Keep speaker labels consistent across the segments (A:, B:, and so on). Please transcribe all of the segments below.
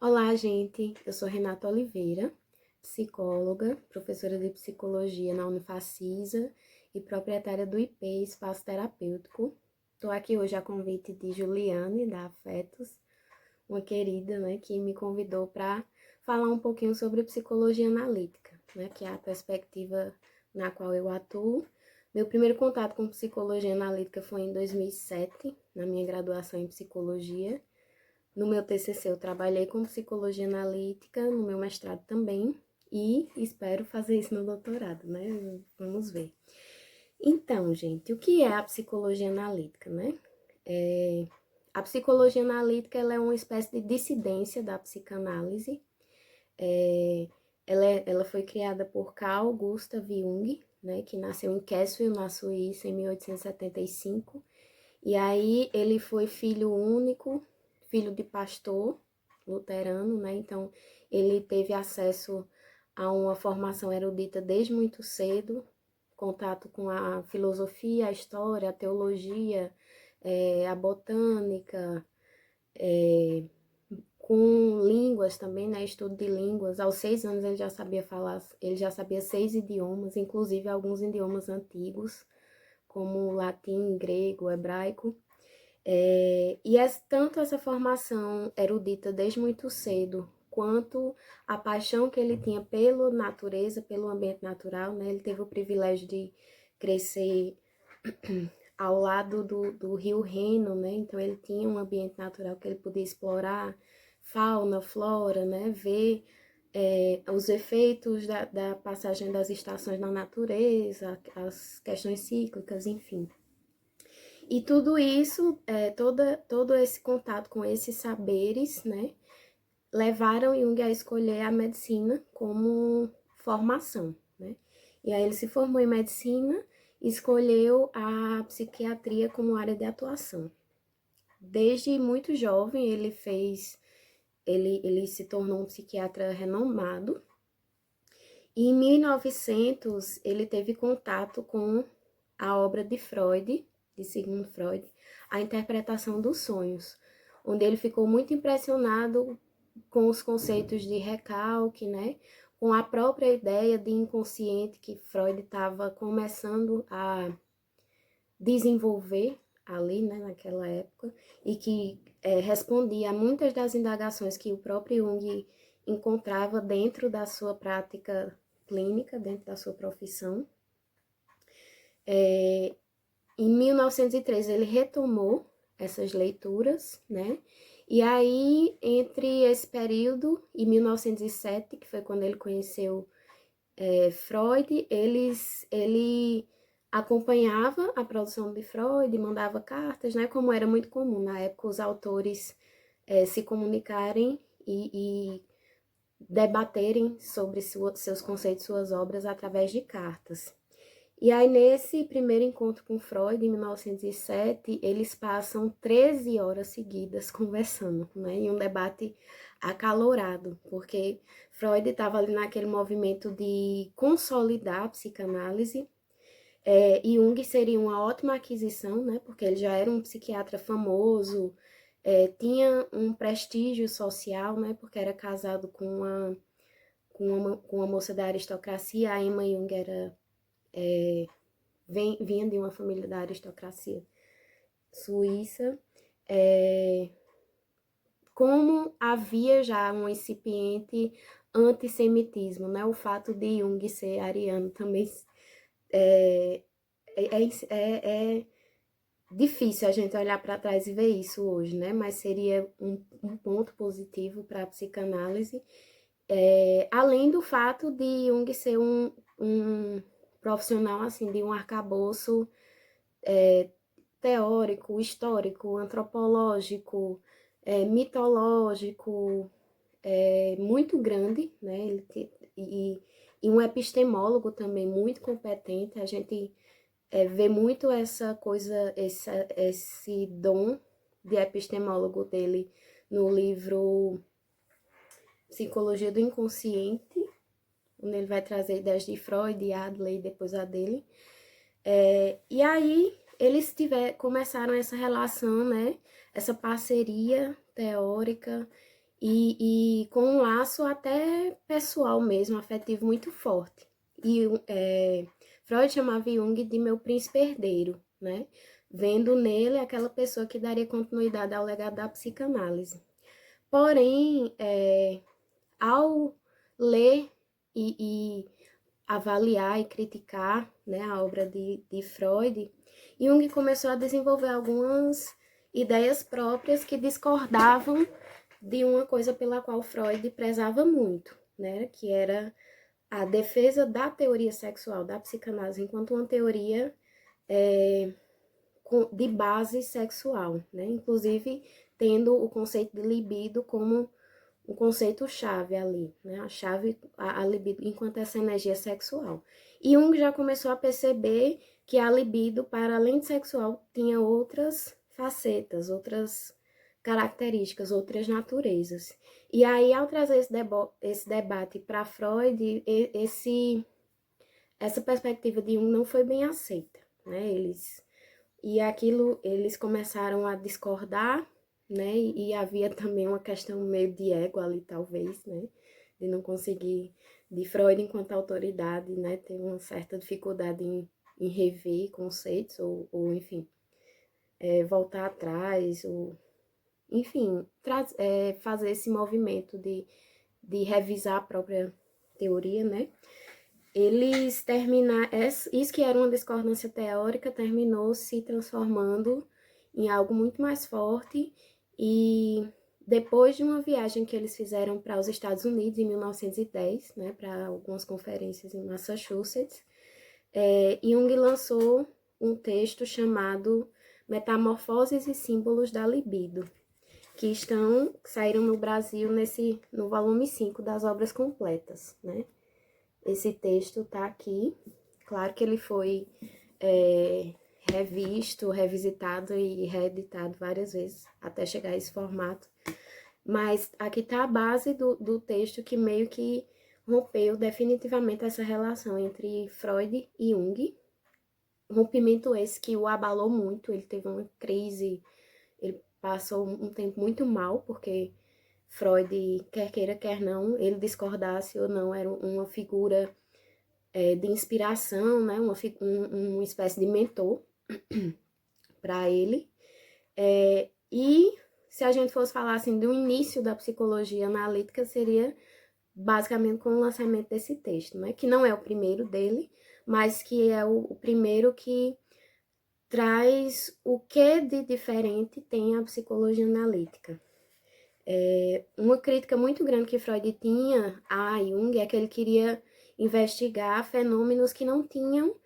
A: Olá, gente. Eu sou Renata Oliveira, psicóloga, professora de psicologia na Unifacisa e proprietária do IP Espaço Terapêutico. Estou aqui hoje a convite de Juliane, da Afetos, uma querida, né, que me convidou para falar um pouquinho sobre psicologia analítica, né, que é a perspectiva na qual eu atuo. Meu primeiro contato com psicologia analítica foi em 2007, na minha graduação em psicologia. No meu TCC eu trabalhei com psicologia analítica, no meu mestrado também, e espero fazer isso no doutorado, né? Vamos ver. Então, gente, o que é a psicologia analítica, né? A psicologia analítica ela é uma espécie de dissidência da psicanálise. Ela foi criada por Carl Gustav Jung, né, que nasceu em Kessel, na Suíça, em 1875. E aí ele foi filho único, filho de pastor luterano, né? Então ele teve acesso a uma formação erudita desde muito cedo, contato com a filosofia, a história, a teologia, a botânica, com línguas também, né? Estudo de línguas. Aos 6 anos ele já sabia falar, ele já sabia 6 idiomas, inclusive alguns idiomas antigos, como latim, grego, hebraico. Tanto essa formação erudita desde muito cedo, quanto a paixão que ele tinha pela natureza, pelo ambiente natural, né? Ele teve o privilégio de crescer ao lado do rio Reno, né? Então ele tinha um ambiente natural que ele podia explorar, fauna, flora, né? Ver os efeitos da passagem das estações na natureza, as questões cíclicas, enfim. E tudo isso, todo esse contato com esses saberes, né, levaram Jung a escolher a medicina como formação, né? E aí ele se formou em medicina e escolheu a psiquiatria como área de atuação. Desde muito jovem ele se tornou um psiquiatra renomado. E em 1900 ele teve contato com a obra de Freud, de Sigmund Freud, A Interpretação dos Sonhos, onde ele ficou muito impressionado com os conceitos de recalque, né? Com a própria ideia de inconsciente que Freud estava começando a desenvolver ali, né, naquela época, e que respondia a muitas das indagações que o próprio Jung encontrava dentro da sua prática clínica, dentro da sua profissão. Em 1903 ele retomou essas leituras, né? E aí, entre esse período e 1907, que foi quando ele conheceu Freud, ele acompanhava a produção de Freud, mandava cartas, né? Como era muito comum na época os autores se comunicarem e debaterem sobre seus conceitos, suas obras através de cartas. E aí, nesse primeiro encontro com Freud, em 1907, eles passam 13 horas seguidas conversando, né? Em um debate acalorado, porque Freud estava ali naquele movimento de consolidar a psicanálise, e Jung seria uma ótima aquisição, né? Porque ele já era um psiquiatra famoso, tinha um prestígio social, né? Porque era casado com uma moça da aristocracia, a Emma Jung vinha de uma família da aristocracia suíça. Como havia já um incipiente antissemitismo, né? O fato de Jung ser ariano também é difícil a gente olhar para trás e ver isso hoje, né? Mas seria um ponto positivo para a psicanálise. Além do fato de Jung ser um profissional assim de um arcabouço teórico, histórico, antropológico, mitológico, muito grande, né? E um epistemólogo também muito competente. A gente vê muito essa coisa, esse dom de epistemólogo dele no livro Psicologia do Inconsciente, onde ele vai trazer ideias de Freud, Adler e depois a dele. E aí eles começaram essa relação, né? Essa parceria teórica e com um laço até pessoal mesmo, afetivo muito forte. E Freud chamava Jung de meu príncipe herdeiro, né? Vendo nele aquela pessoa que daria continuidade ao legado da psicanálise. Porém, ao ler e avaliar e criticar, né, a obra de Freud, Jung começou a desenvolver algumas ideias próprias que discordavam de uma coisa pela qual Freud prezava muito, né, que era a defesa da teoria sexual, da psicanálise, enquanto uma teoria de base sexual, né, inclusive tendo o conceito de libido como um conceito-chave ali, né? A chave, a libido, enquanto essa energia sexual. E Jung já começou a perceber que a libido, para além de sexual, tinha outras facetas, outras características, outras naturezas. E aí, ao trazer esse debate para Freud, essa perspectiva de Jung não foi bem aceita, né? Eles começaram a discordar, né? E havia também uma questão meio de ego ali, talvez, né? De não conseguir, de Freud enquanto autoridade, né? Ter uma certa dificuldade em rever conceitos, ou enfim, voltar atrás, ou, enfim, fazer esse movimento de revisar a própria teoria, né? Eles terminaram, isso que era uma discordância teórica, terminou se transformando em algo muito mais forte, e depois de uma viagem que eles fizeram para os Estados Unidos em 1910, né, para algumas conferências em Massachusetts, Jung lançou um texto chamado Metamorfoses e Símbolos da Libido, que saíram no Brasil no volume 5 das obras completas, né? Esse texto está aqui. Claro que ele foi revisto, revisitado e reeditado várias vezes até chegar a esse formato. Mas aqui está a base do texto que meio que rompeu definitivamente essa relação entre Freud e Jung. Rompimento esse que o abalou muito, ele teve uma crise, ele passou um tempo muito mal, porque Freud, quer queira, quer não, ele discordasse ou não, era uma figura de inspiração, né? Uma espécie de mentor para ele. E se a gente fosse falar assim do início da psicologia analítica, seria basicamente com o lançamento desse texto, né? Que não é o primeiro dele, mas que é o primeiro que traz o que de diferente tem a psicologia analítica. Uma crítica muito grande que Freud tinha a Jung é que ele queria investigar fenômenos que não tinham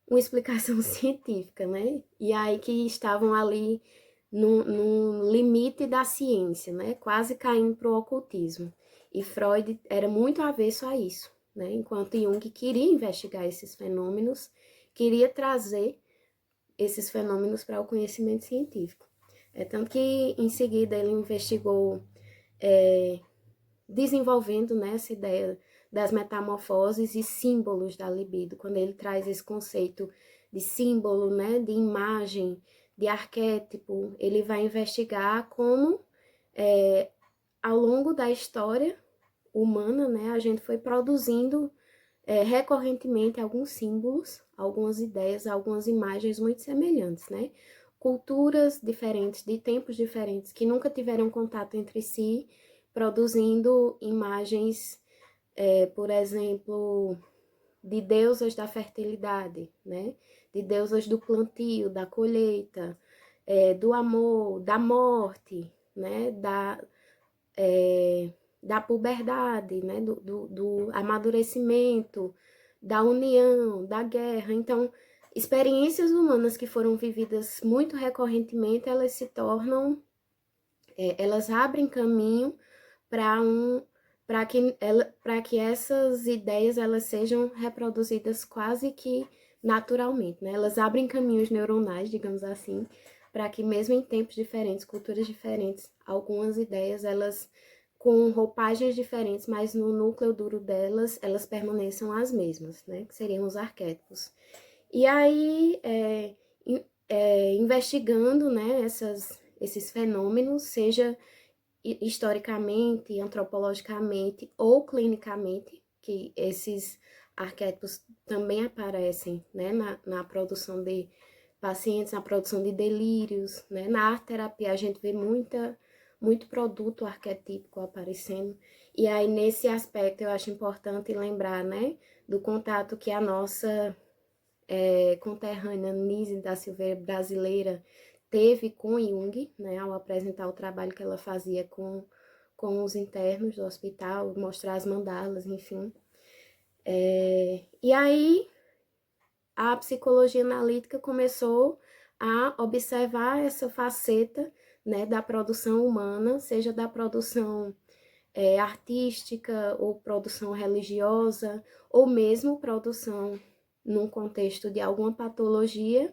A: uma explicação científica, né? E aí que estavam ali no limite da ciência, né? Quase caindo para o ocultismo. E Freud era muito avesso a isso, né? Enquanto Jung queria investigar esses fenômenos, queria trazer esses fenômenos para o conhecimento científico. Tanto que em seguida ele investigou desenvolvendo, né, essa ideia das metamorfoses e símbolos da libido, quando ele traz esse conceito de símbolo, né, de imagem, de arquétipo, ele vai investigar como, ao longo da história humana, né, a gente foi produzindo recorrentemente alguns símbolos, algumas ideias, algumas imagens muito semelhantes, né? Culturas diferentes, de tempos diferentes, que nunca tiveram contato entre si, produzindo imagens, por exemplo, de deusas da fertilidade, né? De deusas do plantio, da colheita, do amor, da morte, né? Da puberdade, né? Do amadurecimento, da união, da guerra. Então, experiências humanas que foram vividas muito recorrentemente, elas se tornam, elas abrem caminho para que essas ideias elas sejam reproduzidas quase que naturalmente, né? Elas abrem caminhos neuronais, digamos assim, para que mesmo em tempos diferentes, culturas diferentes, algumas ideias elas com roupagens diferentes, mas no núcleo duro delas, elas permaneçam as mesmas, né? Que seriam os arquétipos. E aí, investigando, né, esses fenômenos, seja historicamente, antropologicamente ou clinicamente, que esses arquétipos também aparecem, né, na produção de pacientes, na produção de delírios, né, na arte-terapia a gente vê muito produto arquetípico aparecendo, e aí nesse aspecto eu acho importante lembrar, né, do contato que a nossa conterrânea Nise da Silveira brasileira teve com Jung, né, ao apresentar o trabalho que ela fazia com os internos do hospital, mostrar as mandalas, enfim. E aí a psicologia analítica começou a observar essa faceta, né, da produção humana, seja da produção artística ou produção religiosa, ou mesmo produção num contexto de alguma patologia,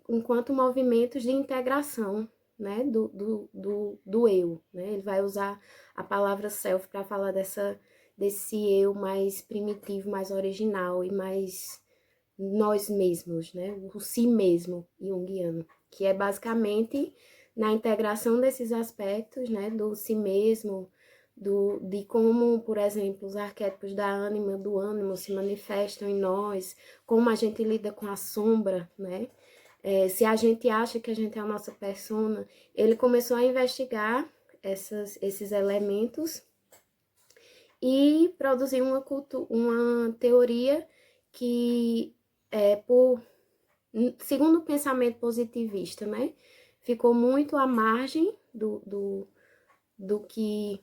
A: enquanto movimentos de integração, né, do eu, né? Ele vai usar a palavra self para falar desse eu mais primitivo, mais original e mais nós mesmos, né? O si mesmo junguiano, que é basicamente na integração desses aspectos, né, do si mesmo, de como, por exemplo, os arquétipos da ânima, do ânimo se manifestam em nós, como a gente lida com a sombra, né? Se a gente acha que a gente é a nossa persona, ele começou a investigar esses elementos e produzir uma teoria que, segundo o pensamento positivista, né, ficou muito à margem do que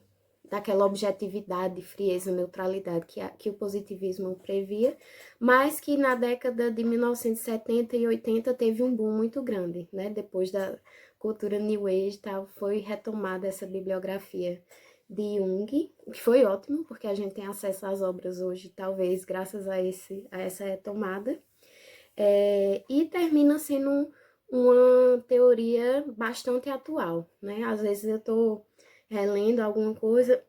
A: daquela objetividade, frieza, neutralidade que o positivismo previa, mas que na década de 1970 e 80 teve um boom muito grande, né? Depois da cultura New Age, tal, foi retomada essa bibliografia de Jung, que foi ótimo, porque a gente tem acesso às obras hoje, talvez graças a essa retomada, e termina sendo uma teoria bastante atual, né? Às vezes eu estou relendo alguma coisa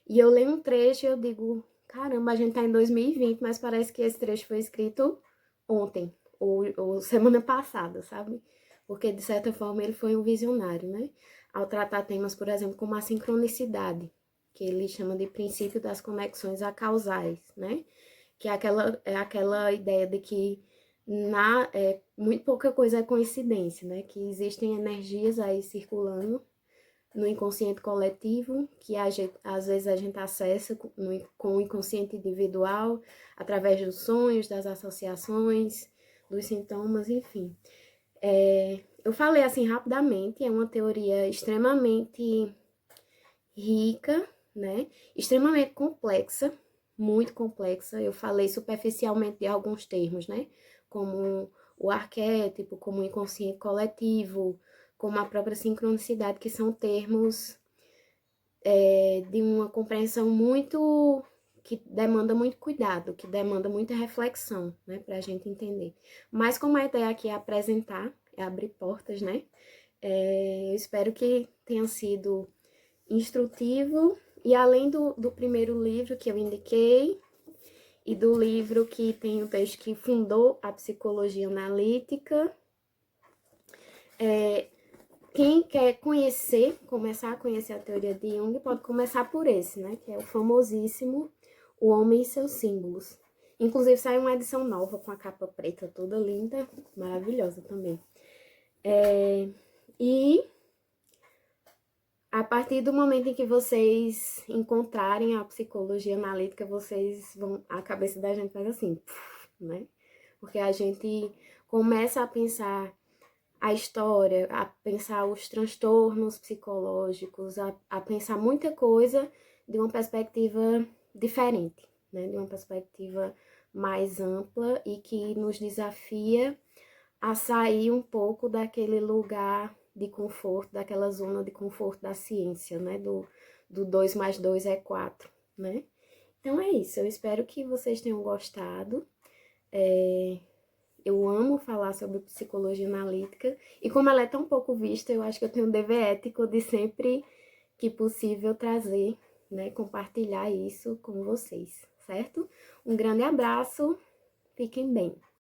A: e eu leio um trecho e eu digo, caramba, a gente tá em 2020, mas parece que esse trecho foi escrito ontem, ou semana passada, sabe? Porque, de certa forma, ele foi um visionário, né? Ao tratar temas, por exemplo, como a sincronicidade, que ele chama de princípio das conexões acausais, né? Que é aquela ideia de que muito pouca coisa é coincidência, né? Que existem energias aí circulando no inconsciente coletivo, que às vezes a gente acessa com o inconsciente individual, através dos sonhos, das associações, dos sintomas, enfim. Eu falei assim rapidamente, é uma teoria extremamente rica, né? Extremamente complexa, muito complexa. Eu falei superficialmente de alguns termos, né? Como o arquétipo, como o inconsciente coletivo, como a própria sincronicidade, que são termos de uma compreensão muito que demanda muito cuidado, que demanda muita reflexão, né, para a gente entender. Mas como a ideia aqui é apresentar, é abrir portas, né? Eu espero que tenha sido instrutivo. E além do primeiro livro que eu indiquei, e do livro que tem o texto que fundou a psicologia analítica, quem quer começar a conhecer a teoria de Jung, pode começar por esse, né? Que é o famosíssimo O Homem e Seus Símbolos. Inclusive, saiu uma edição nova com a capa preta toda linda, maravilhosa também. E a partir do momento em que vocês encontrarem a psicologia analítica, a cabeça da gente faz assim, né? Porque a gente começa a pensar a história, a pensar os transtornos psicológicos, a pensar muita coisa de uma perspectiva diferente, né? De uma perspectiva mais ampla e que nos desafia a sair um pouco daquele lugar de conforto, daquela zona de conforto da ciência, né? Do 2 mais 2 é 4, né? Então é isso, eu espero que vocês tenham gostado. Eu amo falar sobre psicologia analítica e como ela é tão pouco vista, eu acho que eu tenho um dever ético de sempre que possível trazer, né, compartilhar isso com vocês, certo? Um grande abraço, fiquem bem.